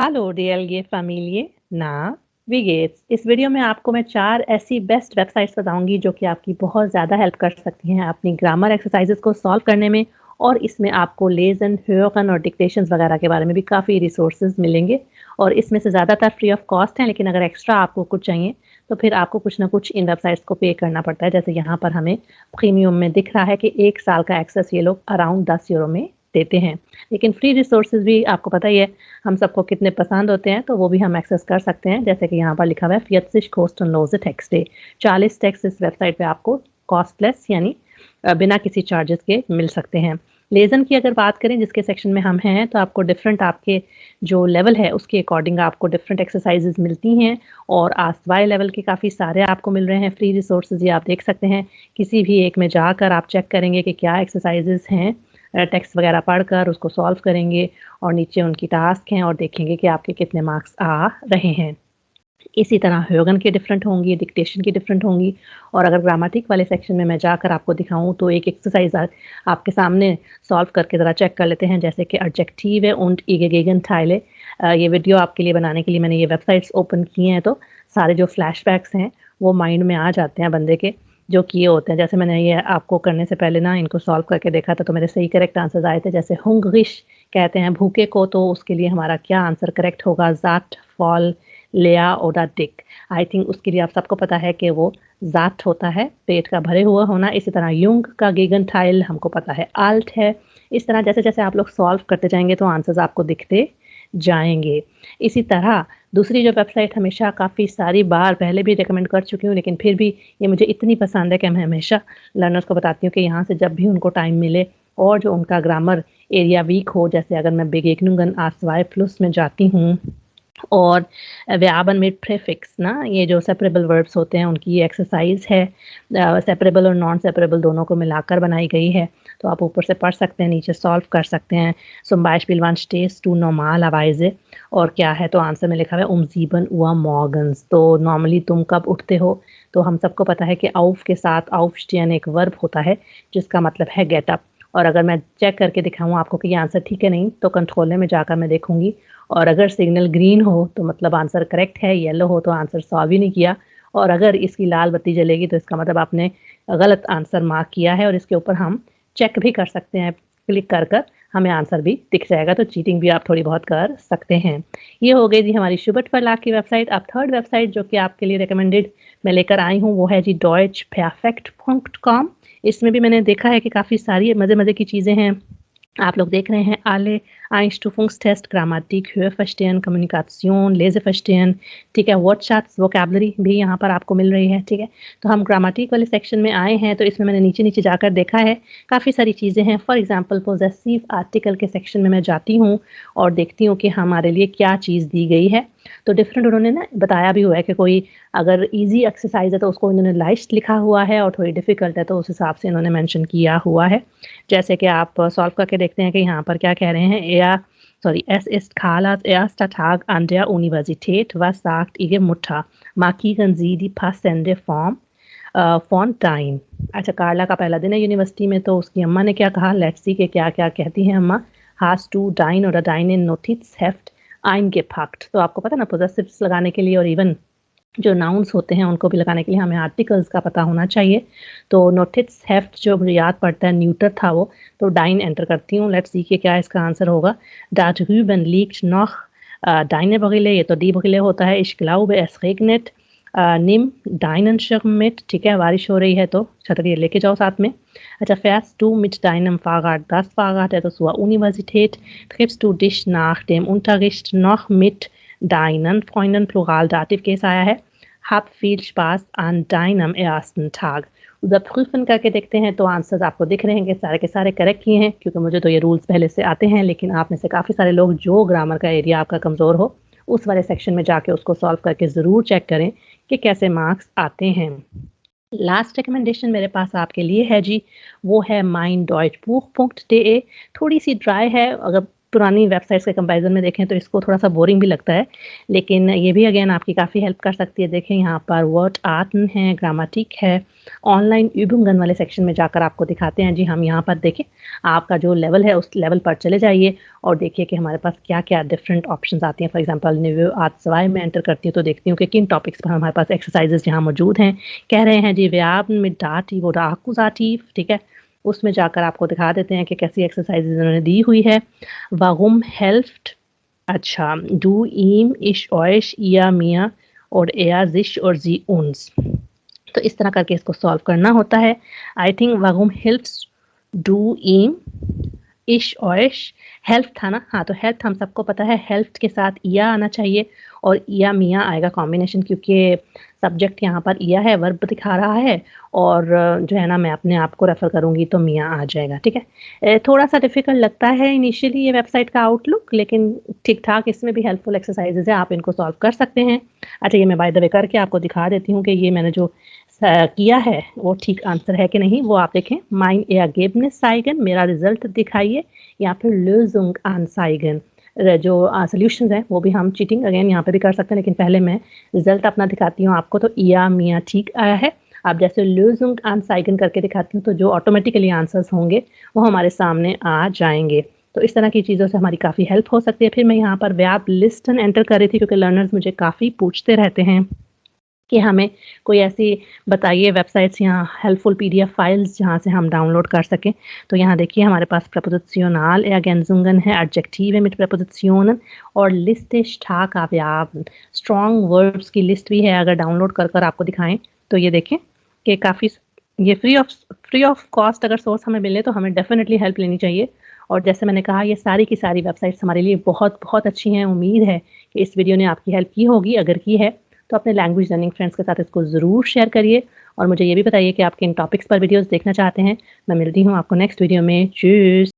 Hello डीएलगे family ना widgets. इस video में आपको मैं 4 ऐसी बेस्ट वेबसाइट्स बताऊंगी जो कि आपकी बहुत ज़्यादा हेल्प कर सकती हैं अपनी ग्रामर एक्सरसाइजेस को सॉल्व करने में। और इसमें आपको लेसन ह्योगन और डिक्टेशंस वगैरह के बारे में भी काफ़ी रिसोर्सेज मिलेंगे। और इसमें से ज़्यादातर फ्री ऑफ कॉस्ट हैं, लेकिन अगर एक्स्ट्रा आपको कुछ चाहिए तो फिर आपको कुछ ना कुछ इन वेबसाइट्स को पे करना पड़ता है। जैसे यहाँ पर हमें प्रीमियम में दिख रहा है कि 1 साल का एक्सेस ये लोग अराउंड 10 यूरो में देते हैं। लेकिन फ्री रिसोर्सेज भी आपको पता ही है हम सबको कितने पसंद होते हैं, तो वो भी हम एक्सेस कर सकते हैं। जैसे कि यहाँ पर लिखा हुआ है 40 kostenlose Texte। 40 टेक्स्ट इस वेबसाइट पे आपको कॉस्टलेस यानी बिना किसी चार्जेस के मिल सकते हैं। लेजन की अगर बात करें जिसके सेक्शन में हम हैं, तो आपको डिफरेंट आपके जो लेवल है उसके अकॉर्डिंग आपको डिफरेंट एक्सरसाइजेज मिलती हैं। और आस्वाई लेवल के काफ़ी सारे आपको मिल रहे हैं फ्री रिसोर्सेज, ये आप देख सकते हैं। किसी भी एक में जाकर आप चेक करेंगे कि क्या एक्सरसाइजेज हैं, टेक्स्ट वगैरह पढ़कर उसको सॉल्व करेंगे और नीचे उनकी टास्क हैं और देखेंगे कि आपके कितने मार्क्स आ रहे हैं। इसी तरह ह्योगन की डिफरेंट होंगी, डिक्टेशन की डिफरेंट होंगी। और अगर ग्रामेटिक वाले सेक्शन में मैं जाकर आपको दिखाऊं तो एक एक्सरसाइज आपके सामने सॉल्व करके ज़रा चेक कर लेते हैं। जैसे कि एडजेक्टिव है und ige Gegenteile। ये वीडियो आपके लिए बनाने के लिए मैंने ये वेबसाइट्स ओपन किए हैं, तो सारे जो फ्लैशबैक्स हैं वो माइंड में आ जाते हैं बंदे के, जो किए होते हैं। जैसे मैंने ये आपको करने से पहले ना इनको सॉल्व करके देखा था, तो मेरे सही करेक्ट आंसर्स आए थे। जैसे हुंगरिश कहते हैं भूखे को, तो उसके लिए हमारा क्या आंसर करेक्ट होगा? ज़ाट फॉल लेया ओडा डिक। आई थिंक उसके लिए आप सबको पता है कि वो ज़ाट होता है, पेट का भरे हुआ होना। इसी तरह युंग का गेगनटाइल हमको पता है आल्ट है। इस तरह जैसे जैसे आप लोग सॉल्व करते जाएंगे तो आंसर्स आपको दिखते जाएंगे। इसी तरह दूसरी जो वेबसाइट हमेशा काफ़ी सारी बार पहले भी रिकमेंड कर चुकी हूँ, लेकिन फिर भी ये मुझे इतनी पसंद है कि मैं हमेशा लर्नर्स को बताती हूँ कि यहाँ से जब भी उनको टाइम मिले और जो उनका ग्रामर एरिया वीक हो, जैसे अगर मैं बेगेग्नुंगन आस्वाई फ्लुस में जाती हूँ और व्यापन में प्रीफिक्स ना, ये जो सेपरेबल वर्ब्स होते हैं उनकी ये एक्सरसाइज है। सेपरेबल और नॉन सेपरेबल दोनों को मिलाकर बनाई गई है, तो आप ऊपर से पढ़ सकते हैं, नीचे सॉल्व कर सकते हैं। zum Beispiel wann stehst du normalerweise, और क्या है तो आंसर में लिखा हुआ है um 7 Uhr morgens। तो नॉर्मली तुम कब उठते हो? तो हम सबको पता है कि auf के साथ aufstehen एक वर्ब होता है जिसका मतलब है गेट अप। और अगर मैं चेक करके दिखाऊं आपको कि ये आंसर ठीक है नहीं, तो कंट्रोलर में जाकर मैं देखूंगी, और अगर सिग्नल ग्रीन हो तो मतलब आंसर करेक्ट है, येलो हो तो आंसर सॉल्व ही नहीं किया, और अगर इसकी लाल बत्ती जलेगी तो इसका मतलब आपने गलत आंसर मार्क किया है। और इसके ऊपर हम चेक भी कर सकते हैं, क्लिक कर कर हमें आंसर भी दिख जाएगा। तो चीटिंग भी आप थोड़ी बहुत कर सकते हैं। ये हो गई जी हमारी शुबट फलाक की वेबसाइट। अब थर्ड वेबसाइट जो कि आपके लिए रिकमेंडेड मैं लेकर आई हूँ वो है जी deutschperfekt.com। इसमें भी मैंने देखा है कि काफ़ी सारी मज़े मज़े की चीज़ें हैं। आप लोग देख रहे हैं alle Einstufungstest, ग्रामेटिक, Hörverstehen, कम्युनिकेशन, लेज़रverstehen, ठीक है। वर्डशॉट्स, वोकैबुलरी भी यहाँ पर आपको मिल रही है, ठीक है। तो हम ग्रामेटिक वाले सेक्शन में आए हैं, तो इसमें मैंने नीचे-नीचे जाकर देखा है, काफ़ी सारी चीज़ें हैं। फॉर एग्ज़ाम्पल पोजेसिव आर्टिकल के सेक्शन में मैं जाती हूँ और देखती हूँ कि हमारे लिए क्या चीज़ दी गई है। तो डिफरेंट उन्होंने ना बताया भी हुआ है कि कोई अगर ईज़ी एक्सरसाइज़ है तो उसको इन्होंने लाइट लिखा हुआ है, और थोड़ी डिफ़िकल्ट है तो उस हिसाब से इन्होंने मेंशन किया हुआ है। जैसे कि आप सॉल्व करके देखते हैं कि यहाँ पर क्या कह रहे हैं। Es ist Carlas erster Tag an der Universität. Was sagt Ihre Mutter? Markieren Sie die passende Form von dein। अच्छा, कार्ला का पहला दिन है यूनिवर्सिटी में, तो उसकी अम्मा ने क्या कहा, लेट्स सी के क्या क्या कहती हैं अम्मा। Hast du dein oder deinen Notizheft eingepackt। तो आपको पता ना पोजेसिव्स लगाने के लिए और इवन जो नाउन्स होते हैं उनको भी लगाने के लिए हमें आर्टिकल्स का पता होना चाहिए। तो नोटिस हेफ्ट जो मुझे याद पड़ता है न्यूटर था वो, तो डाइन एंटर करती हूँ। लेट्स सी के क्या इसका आंसर होगा। Da drüben liegt noch deine Brille। ये तो डी Brille होता है। Ich glaube es regnet। nimm deinen Schirm mit। ठीक है, बारिश हो रही है तो छतरी लेके जाओ साथ में। अच्छा, fährst du mit deinem Fahrrad? Das Fahrrad है तो zur Universität। Triffst du dich nach dem Unterricht noch mit deinen Freunden? Plural Dativ case आया है। Hab viel Spaß an deinem ersten Tag। überprüfen करके देखते हैं तो आंसर्स आपको दिख रहे हैं कि सारे के सारे करेक्ट किए हैं, क्योंकि मुझे तो ये रूल्स पहले से आते हैं। लेकिन आप में से काफ़ी सारे लोग जो ग्रामर का एरिया आपका कमज़ोर हो उस वाले सेक्शन में जाके उसको सॉल्व करके ज़रूर चेक करें कि कैसे मार्क्स आते हैं। लास्ट रिकमेंडेशन मेरे पास आपके लिए है जी, वो है meindeutschbuch.de। थोड़ी सी ड्राई है, अगर पुरानी वेबसाइट्स के कंपैरिजन में देखें तो इसको थोड़ा-सा बोरिंग भी लगता है, लेकिन ये भी अगेन आपकी काफ़ी हेल्प कर सकती है। देखें यहाँ पर वर्ड आर्ट है, ग्रामेटिक है, ऑनलाइन übungen वाले सेक्शन में जाकर आपको दिखाते हैं जी हम यहाँ पर देखें, आपका जो लेवल है उस लेवल पर चले जाइए और देखिए कि हमारे पास क्या-क्या डिफरेंट ऑप्शंस आती हैं। फॉर एग्ज़ाम्पल निव्यू आर्ट 2 में एंटर करती हूँ तो देखती हूँ कि किन टॉपिक्स पर हमारे पास एक्सरसाइज़ेज़ यहाँ मौजूद हैं। कह रहे हैं जी व्यायाम mit dativ oder Akkusativ, ठीक है? उसमें जाकर आपको दिखा देते हैं कि कैसी एक्सरसाइज़ेज़ उन्होंने दी हुई है। Warum hilft अच्छा, du ihm, ich euch, ihr mir और er sich और sie uns। तो इस तरह करके इसको सॉल्व करना होता है। I think warum hilfst du ihm, ich euch, help था ना? हाँ, तो हेल्प हम सबको पता है, हेल्प के साथ या आना चाहिए और या मियाँ आएगा कॉम्बिनेशन, क्योंकि सब्जेक्ट यहाँ पर या है, वर्ब दिखा रहा है और जो है ना मैं अपने आप को रेफ़र करूँगी तो मियाँ आ जाएगा, ठीक है? थोड़ा-सा डिफ़िकल्ट लगता है इनिशियली ये वेबसाइट का आउटलुक, लेकिन ठीक-ठाक इसमें भी हेल्पफुल एक्सरसाइज़ेज़ है, आप इनको सॉल्व कर सकते हैं। अच्छा, ये मैं बाय द वे करके आपको दिखा देती हूँ कि ये मैंने जो किया है वो ठीक आंसर है कि नहीं, वो आप देखें। mein Ergebnis zeigen, मेरा रिज़ल्ट दिखाइए, या फिर Lösung anzeigen, जो सॉल्यूशंस हैं वो भी हम चीटिंग अगेन यहाँ पे भी कर सकते हैं, लेकिन पहले मैं रिज़ल्ट अपना दिखाती हूँ आपको। तो या मियाँ ठीक आया है। अब जैसे Lösung anzeigen करके दिखाती हूँ तो जो ऑटोमेटिकली आंसर्स होंगे वो हमारे सामने आ जाएँगे। तो इस तरह की चीज़ों से हमारी काफ़ी हेल्प हो सकती है। फिर मैं यहाँ पर verb listen एंटर कर रही थी क्योंकि लर्नर्स मुझे काफ़ी पूछते रहते हैं कि हमें कोई ऐसी बताइए वेबसाइट्स या हेल्पफुल पीडीएफ फाइल्स जहाँ से हम डाउनलोड कर सकें। तो यहाँ देखिए हमारे पास Präpositional ergänzungen है, Adjektive mit Präpositionen और list stark Verben, strong verbs की लिस्ट भी है। अगर डाउनलोड कर आपको दिखाएँ तो ये देखें कि काफ़ी ये फ्री ऑफ कॉस्ट अगर सोर्स हमें मिले तो हमें डेफ़िनिटली हेल्प लेनी चाहिए। और जैसे मैंने कहा ये सारी की सारी वेबसाइट्स हमारे लिए बहुत अच्छी हैं। उम्मीद है कि इस वीडियो ने आपकी हेल्प की होगी। अगर की है तो अपने लैंग्वेज लर्निंग फ्रेंड्स के साथ इसको ज़रूर शेयर करिए और मुझे ये भी बताइए कि आप किन टॉपिक्स पर वीडियोस देखना चाहते हैं। मैं मिलती हूँ आपको नेक्स्ट वीडियो में। चीयर्स।